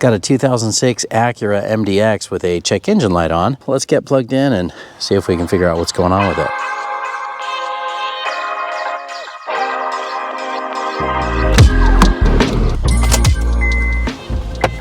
Got a 2006 Acura MDX with a check engine light on. Let's get plugged in and see if we can figure out what's going on with it.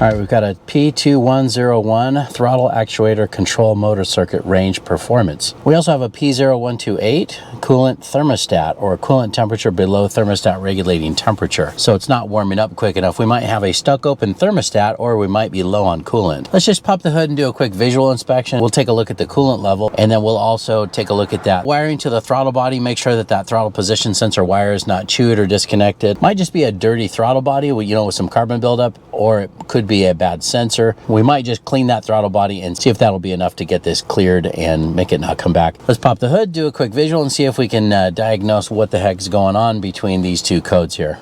All right, we've got a P2101 throttle actuator control motor circuit range performance. We also have a P0128 coolant thermostat, or coolant temperature below thermostat regulating temperature. So it's not warming up quick enough. We might have a stuck open thermostat, or we might be low on coolant. Let's just pop the hood and do a quick visual inspection. We'll take a look at the coolant level, and then we'll also take a look at that wiring to the throttle body. Make sure that that throttle position sensor wire is not chewed or disconnected. Might just be a dirty throttle body with, with some carbon buildup, or it could be a bad sensor. We might just clean that throttle body and see if that'll be enough to get this cleared and make it not come back. Let's pop the hood, do a quick visual, and see if we can diagnose what the heck's going on between these two codes here.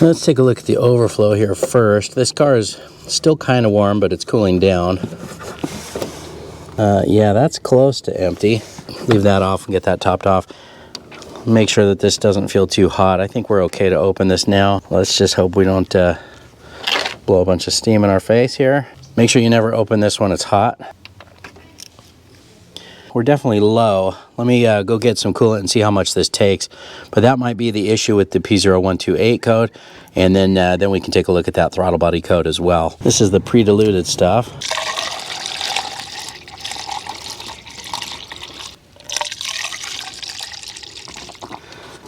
Let's take a look at the overflow here first. This car is still kind of warm, but it's cooling down. Yeah, that's close to empty. Leave that off and get that topped off. Make sure that this doesn't feel too hot. I think we're okay to open this now. Let's just hope we don't blow a bunch of steam in our face here. Make sure you never open this when it's hot. We're definitely low. Let me go get some coolant and see how much this takes. But that might be the issue with the P0128 code. And then we can take a look at that throttle body code as well. This is the pre-diluted stuff.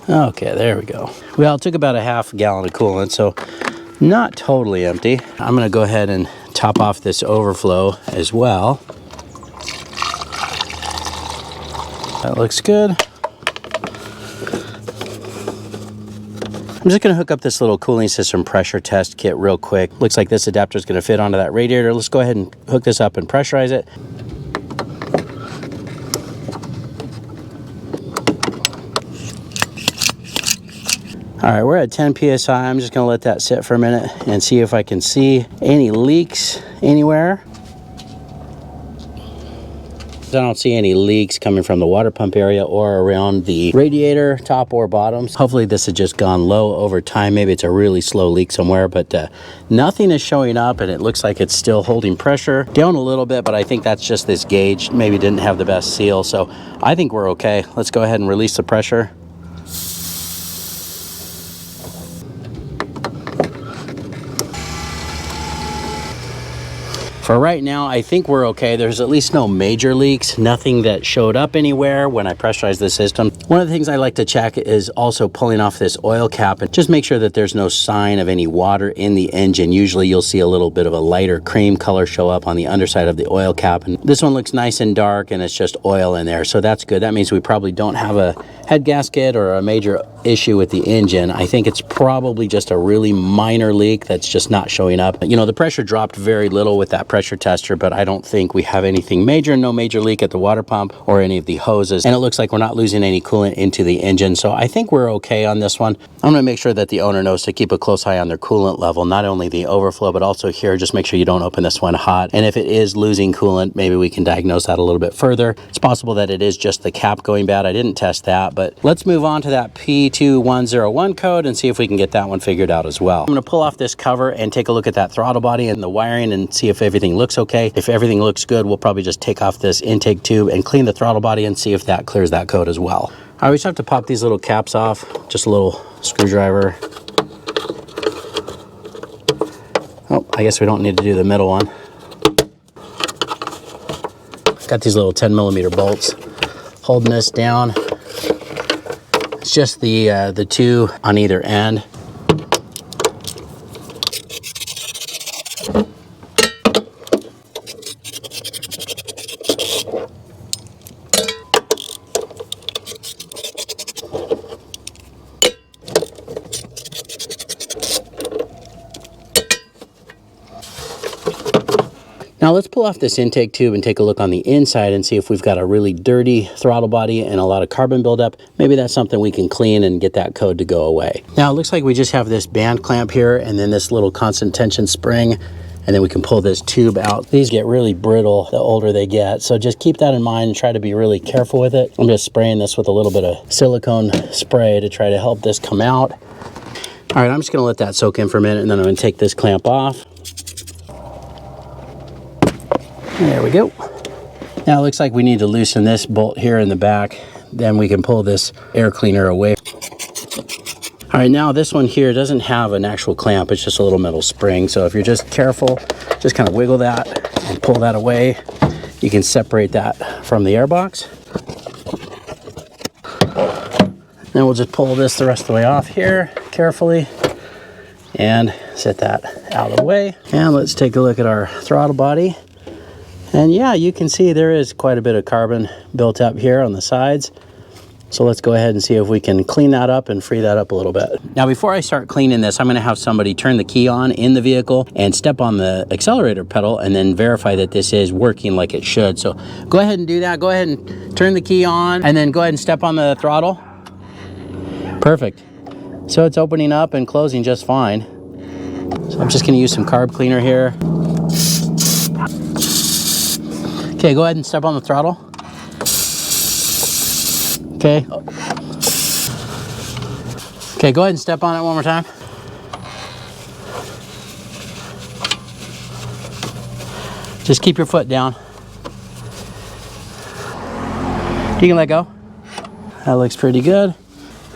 Okay, there we go. Well, it took about a half gallon of coolant, so not totally empty. I'm gonna go ahead and top off this overflow as well. That looks good. I'm just gonna hook up this little cooling system pressure test kit real quick. Looks like this adapter is gonna fit onto that radiator. Let's go ahead and hook this up and pressurize it. All right, we're at 10 PSI. I'm just gonna let that sit for a minute and see if I can see any leaks anywhere. I don't see any leaks coming from the water pump area or around the radiator, top or bottoms. Hopefully this has just gone low over time. Maybe it's a really slow leak somewhere, but nothing is showing up, and it looks like it's still holding pressure down a little bit, but I think that's just this gauge maybe didn't have the best seal. So I think we're okay. Let's go ahead and release the pressure. For right now, I think we're okay. There's at least no major leaks, nothing that showed up anywhere when I pressurized the system. One of the things I like to check is also pulling off this oil cap and just make sure that there's no sign of any water in the engine. Usually you'll see a little bit of a lighter cream color show up on the underside of the oil cap. And this one looks nice and dark, and it's just oil in there. So that's good. That means we probably don't have a head gasket or a major issue with the engine. I think it's probably just a really minor leak that's just not showing up. The pressure dropped very little with that pressure tester, but I don't think we have anything major. No major leak at the water pump or any of the hoses, and it looks like we're not losing any coolant into the engine, so I think we're okay on this one. I'm going to make sure that the owner knows to keep a close eye on their coolant level, not only the overflow but also here. Just make sure you don't open this one hot, and if it is losing coolant, maybe we can diagnose that a little bit further. It's possible that it is just the cap going bad. I didn't test that, but let's move on to that P2101 code and see if we can get that one figured out as well. I'm going to pull off this cover and take a look at that throttle body and the wiring and see if everything looks okay. If everything looks good, we'll probably just take off this intake tube and clean the throttle body and see if that clears that code as well. I always have to pop these little caps off, just a little screwdriver. Oh, I guess we don't need to do the middle one. Got these little 10mm bolts holding this down. It's just the two on either end. Now let's pull off this intake tube and take a look on the inside and see if we've got a really dirty throttle body and a lot of carbon buildup. Maybe that's something we can clean and get that code to go away. Now it looks like we just have this band clamp here and then this little constant tension spring, and then we can pull this tube out. These get really brittle the older they get, so just keep that in mind and try to be really careful with it. I'm just spraying this with a little bit of silicone spray to try to help this come out. All right, I'm just gonna let that soak in for a minute, and then I'm gonna take this clamp off. There we go. Now it looks like we need to loosen this bolt here in the back. Then we can pull this air cleaner away. All right, now this one here doesn't have an actual clamp. It's just a little metal spring. So if you're just careful, just kind of wiggle that and pull that away. You can separate that from the air box. Then we'll just pull this the rest of the way off here carefully and set that out of the way. And let's take a look at our throttle body. And yeah, you can see there is quite a bit of carbon built up here on the sides. So let's go ahead and see if we can clean that up and free that up a little bit. Now, before I start cleaning this, I'm gonna have somebody turn the key on in the vehicle and step on the accelerator pedal and then verify that this is working like it should. So go ahead and do that. Go ahead and turn the key on and then go ahead and step on the throttle. Perfect. So it's opening up and closing just fine. So I'm just gonna use some carb cleaner here. Okay, go ahead and step on the throttle. Okay. Okay, go ahead and step on it one more time. Just keep your foot down. You can let go. That looks pretty good.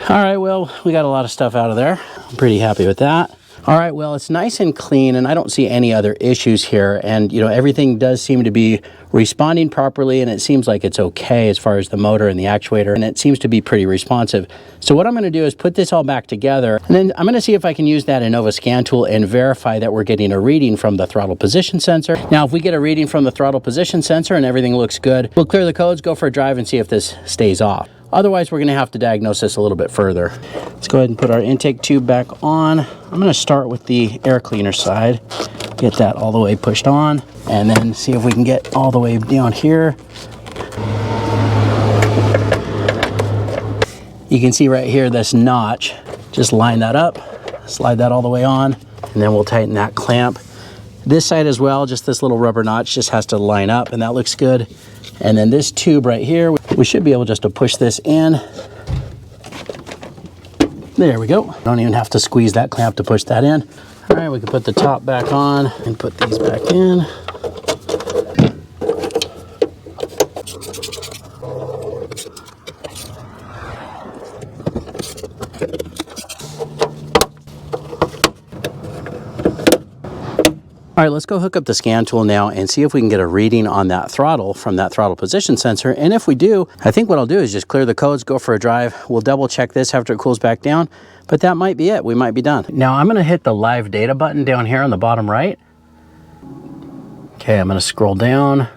All right, well, we got a lot of stuff out of there. I'm pretty happy with that. All right, well, it's nice and clean, and I don't see any other issues here. And, you know, everything does seem to be responding properly, and it seems like it's okay as far as the motor and the actuator, and it seems to be pretty responsive. So what I'm going to do is put this all back together, and then I'm going to see if I can use that Innova scan tool and verify that we're getting a reading from the throttle position sensor. Now, if we get a reading from the throttle position sensor and everything looks good, we'll clear the codes, go for a drive, and see if this stays off. Otherwise, we're going to have to diagnose this a little bit further. Let's go ahead and put our intake tube back on. I'm going to start with the air cleaner side. Get that all the way pushed on, and then see if we can get all the way down here. You can see right here this notch. Just line that up, slide that all the way on, and then we'll tighten that clamp. This side as well, just this little rubber notch just has to line up, and that looks good. And then this tube right here, we should be able just to push this in. There we go. Don't even have to squeeze that clamp to push that in. All right, we can put the top back on and put these back in. All right, let's go hook up the scan tool now and see if we can get a reading on that throttle from that throttle position sensor. And if we do, I think what I'll do is just clear the codes, go for a drive. We'll double check this after it cools back down, but that might be it. We might be done. Now I'm gonna hit the live data button down here on the bottom right. Okay, I'm gonna scroll down.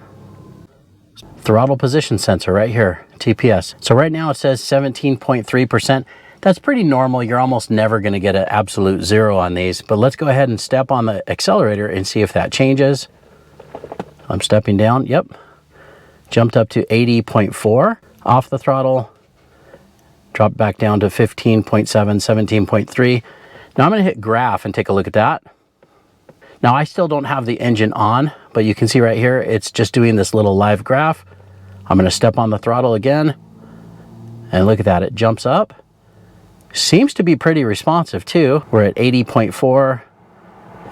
Throttle position sensor right here, TPS. So right now it says 17.3%. That's pretty normal. You're almost never going to get an absolute zero on these, but let's go ahead and step on the accelerator and see if that changes. I'm stepping down. Yep. Jumped up to 80.4 off the throttle. Dropped back down to 15.7, 17.3. Now I'm going to hit graph and take a look at that. Now I still don't have the engine on, but you can see right here, it's just doing this little live graph. I'm going to step on the throttle again and look at that. It jumps up. Seems to be pretty responsive too. We're at 80.4,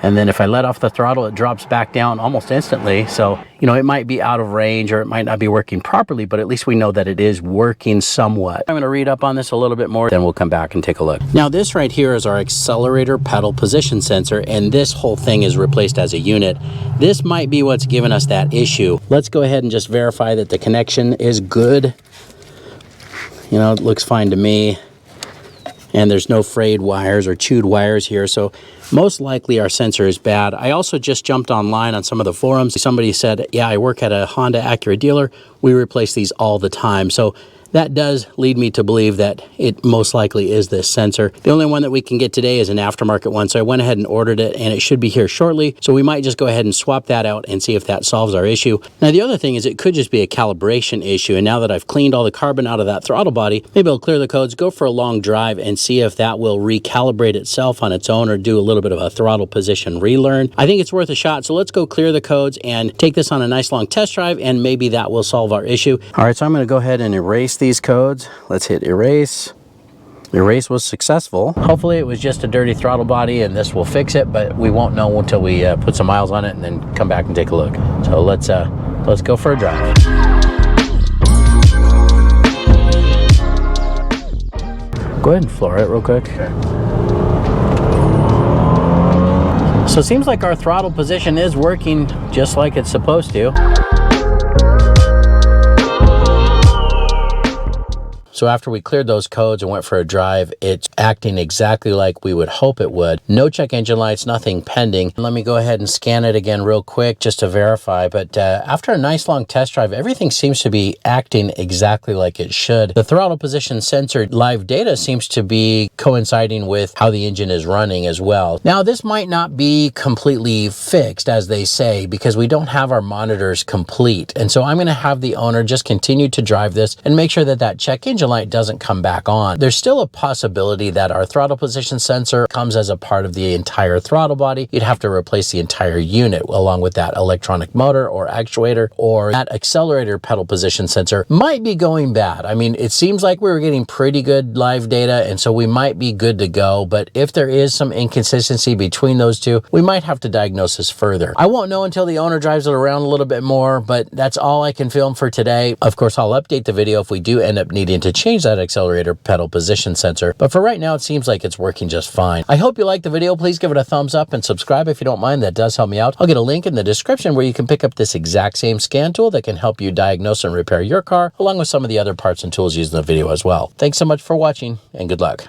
and then if I let off the throttle, it drops back down almost instantly. So, you know, it might be out of range or it might not be working properly, but at least we know that it is working somewhat. I'm gonna read up on this a little bit more, then we'll come back and take a look. Now this right here is our accelerator pedal position sensor, and this whole thing is replaced as a unit. This might be what's giving us that issue. Let's go ahead and just verify that the connection is good. You know, it looks fine to me. And there's no frayed wires or chewed wires here, so most likely our sensor is bad. I also just jumped online on some of the forums. Somebody said, yeah, I work at a Honda Acura dealer. We replace these all the time. So that does lead me to believe that it most likely is this sensor. The only one that we can get today is an aftermarket one, so I went ahead and ordered it, and it should be here shortly. So we might just go ahead and swap that out and see if that solves our issue. Now the other thing is it could just be a calibration issue, and now that I've cleaned all the carbon out of that throttle body, maybe I'll clear the codes, go for a long drive, and see if that will recalibrate itself on its own or do a little bit of a throttle position relearn. I think it's worth a shot, so let's go clear the codes and take this on a nice long test drive, and maybe that will solve our issue. All right, so I'm going to go ahead and erase these codes. Let's hit erase. The erase was successful. Hopefully it was just a dirty throttle body and this will fix it, but we won't know until we put some miles on it and then come back and take a look. So let's go for a drive. Go ahead and floor it real quick. So it seems like our throttle position is working just like it's supposed to. So after we cleared those codes and went for a drive, it's acting exactly like we would hope it would. No check engine lights, nothing pending. Let me go ahead and scan it again real quick just to verify. But after a nice long test drive, everything seems to be acting exactly like it should. The throttle position sensor live data seems to be coinciding with how the engine is running as well. Now, this might not be completely fixed, as they say, because we don't have our monitors complete. And so I'm going to have the owner just continue to drive this and make sure that that check engine light doesn't come back on. There's still a possibility that our throttle position sensor comes as a part of the entire throttle body. You'd have to replace the entire unit along with that electronic motor or actuator, or that accelerator pedal position sensor might be going bad. I mean, it seems like we were getting pretty good live data, and so we might be good to go. But if there is some inconsistency between those two, we might have to diagnose this further. I won't know until the owner drives it around a little bit more, but that's all I can film for today. Of course, I'll update the video if we do end up needing to change that accelerator pedal position sensor, but for right now it seems like it's working just fine. I hope you liked the video. Please give it a thumbs up and subscribe if you don't mind. That does help me out. I'll get a link in the description where you can pick up this exact same scan tool that can help you diagnose and repair your car, along with some of the other parts and tools used in the video as well. Thanks so much for watching, and good luck.